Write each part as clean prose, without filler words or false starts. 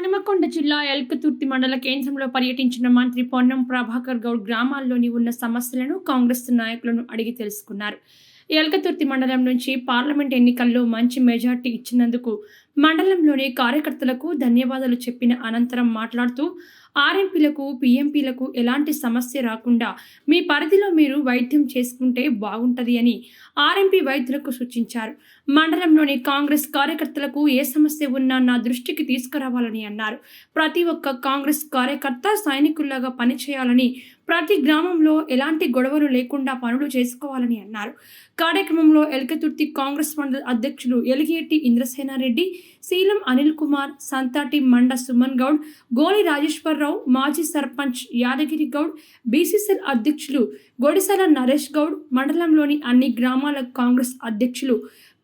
హనుమకొండ జిల్లా ఎల్కతుర్తి మండల కేంద్రంలో పర్యటించిన మంత్రి పొన్నం ప్రభాకర్ గౌడ్ గ్రామాల్లోని ఉన్న సమస్యలను కాంగ్రెస్ నాయకులను అడిగి తెలుసుకున్నారు. ఎల్కతుర్తి మండలం నుంచి పార్లమెంట్ ఎన్నికల్లో మంచి మెజార్టీ ఇచ్చినందుకు మండలంలోని కార్యకర్తలకు ధన్యవాదాలు చెప్పిన అనంతరం మాట్లాడుతూ ఆర్ఎంపీలకు పీఎంపీలకు ఎలాంటి సమస్య రాకుండా మీ పరిధిలో మీరు వైద్యం చేసుకుంటే బాగుంటుంది అని ఆర్ఎంపీ వైద్యులకు సూచించారు. మండలంలోని కాంగ్రెస్ కార్యకర్తలకు ఏ సమస్య ఉన్నా నా దృష్టికి తీసుకురావాలని అన్నారు. ప్రతి ఒక్క కాంగ్రెస్ కార్యకర్త సైనికుల్లాగా పనిచేయాలని, ప్రతి గ్రామంలో ఎలాంటి గొడవలు లేకుండా పనులు చేసుకోవాలని అన్నారు. కార్యక్రమంలో ఎల్కతుర్తి కాంగ్రెస్ మండల అధ్యక్షులు ఎలిగేటి ఇంద్రసేనారెడ్డి, శీలం అనిల్ కుమార్, సంతాటి మండ సుమన్ గౌడ్, గోలి రాజేశ్వరరావు, మాజీ సర్పంచ్ యాదగిరి గౌడ్, బీసీసీఎల్ అధ్యక్షులు గొడిసల నరేష్ గౌడ్, మండలంలోని అన్ని గ్రామాల కాంగ్రెస్ అధ్యక్షులు,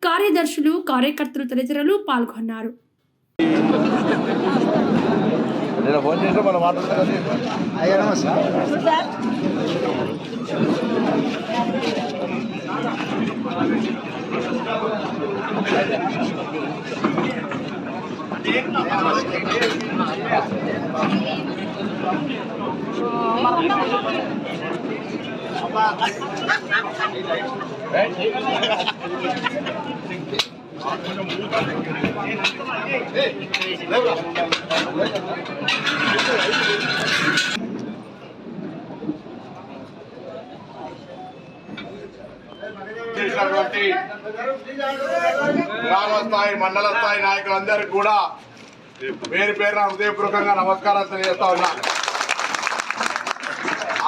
కార్యదర్శులు, కార్యకర్తలు తదితరులు పాల్గొన్నారు. గ్రామ స్థాయి మండల స్థాయి నాయకులందరికీ కూడా పేరు పేరున హృదయపూర్వకంగా నమస్కారాలు తెలియజేస్తా ఉన్నా.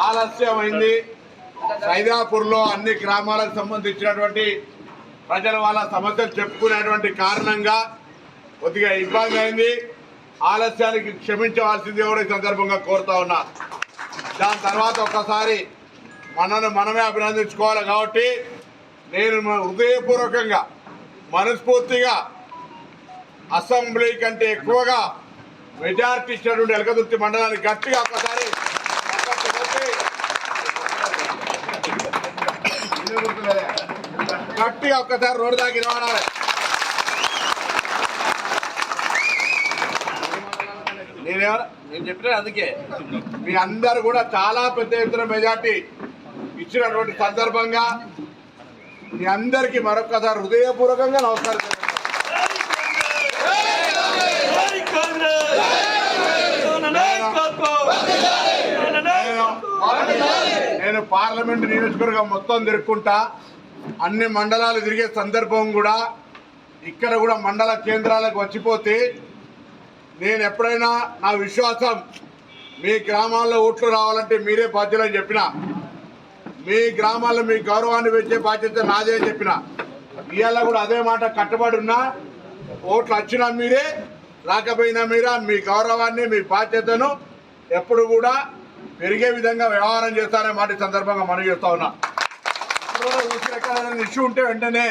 ఆలస్యమైంది. సైదాపూర్లో అన్ని గ్రామాలకు సంబంధించినటువంటి ప్రజలు వాళ్ళ సమస్యలు చెప్పుకునేటువంటి కారణంగా కొద్దిగా ఇబ్బంది అయింది. ఆలస్యానికి క్షమించవలసింది కూడా ఈ సందర్భంగా కోరుతా ఉన్నా. దాని తర్వాత ఒక్కసారి మనమే అభినందించుకోవాలి. కాబట్టి నేను హృదయపూర్వకంగా మనస్ఫూర్తిగా అసెంబ్లీ కంటే ఎక్కువగా మెజార్టీ ఇచ్చినటువంటి ఎల్కతుర్తి మండలానికి గట్టిగా ఒక్కసారి రోడ్డు దాకి రావాలి. నేను చెప్పిన అందుకే మీ అందరు కూడా చాలా పెద్ద ఎత్తున మెజార్టీ ఇచ్చినటువంటి సందర్భంగా మీ అందరికీ మరొకసారి హృదయపూర్వకంగా నమస్కారం. నేను పార్లమెంట్ నియోజకవర్గం మొత్తం తిరుక్కుంటా, అన్ని మండలాలు తిరిగే సందర్భం కూడా ఇక్కడ కూడా మండల కేంద్రాలకు వచ్చిపోతే నేను ఎప్పుడైనా నా విశ్వాసం మీ గ్రామాల్లో ఓట్లు రావాలంటే మీరే బాధ్యులు అని చెప్పిన, మీ గ్రామాల్లో మీ గౌరవాన్ని పెంచే బాధ్యత నాదే అని చెప్పిన. ఇవాళ కూడా అదే మాట కట్టుబడి ఉన్నా. ఓట్లు వచ్చినా మీరే, రాకపోయినా మీరే, మీ గౌరవాన్ని మీ బాధ్యతను ఎప్పుడు కూడా పెరిగే విధంగా వ్యవహారం చేస్తారనే మాట సందర్భంగా మనం చేస్తా ఉన్నా. ఎక్కడైనా ఇష్యూ ఉంటే వెంటనే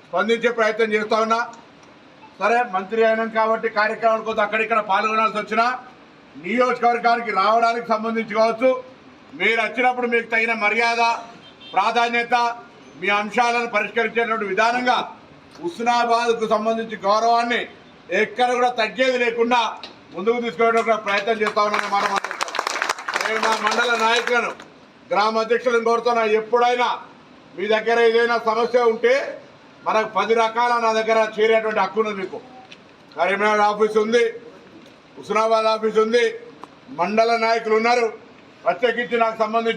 స్పందించే ప్రయత్నం చేస్తా ఉన్నా. సరే, మంత్రి అయినాం కాబట్టి కార్యక్రమాల కోసం అక్కడిక్కడ పాల్గొనాల్సి వచ్చినా నియోజకవర్గానికి రావడానికి సంబంధించి కావచ్చు, మీరు వచ్చినప్పుడు మీకు తగిన మర్యాద, ప్రాధాన్యత, మీ అంశాలను పరిష్కరించేటువంటి విధానంగా హుస్నాబాద్కు సంబంధించి గౌరవాన్ని ఎక్కడ కూడా తగ్గేది లేకుండా ముందుకు తీసుకునే ప్రయత్నం చేస్తా ఉన్నాను మాట. నేను మా మండల నాయకులను, గ్రామ అధ్యక్షులను కోరుతున్నా, ఎప్పుడైనా మీ దగ్గర ఏదైనా సమస్య ఉంటే మనకు 10 రకాల నా దగ్గర చేరేటువంటి హక్కు ఉంది. మీకు కరీంనగర్ ఆఫీస్ ఉంది, హుస్నాబాద్ ఆఫీస్ ఉంది, మండల నాయకులు ఉన్నారు. ప్రత్యేకించి నాకు సంబంధించి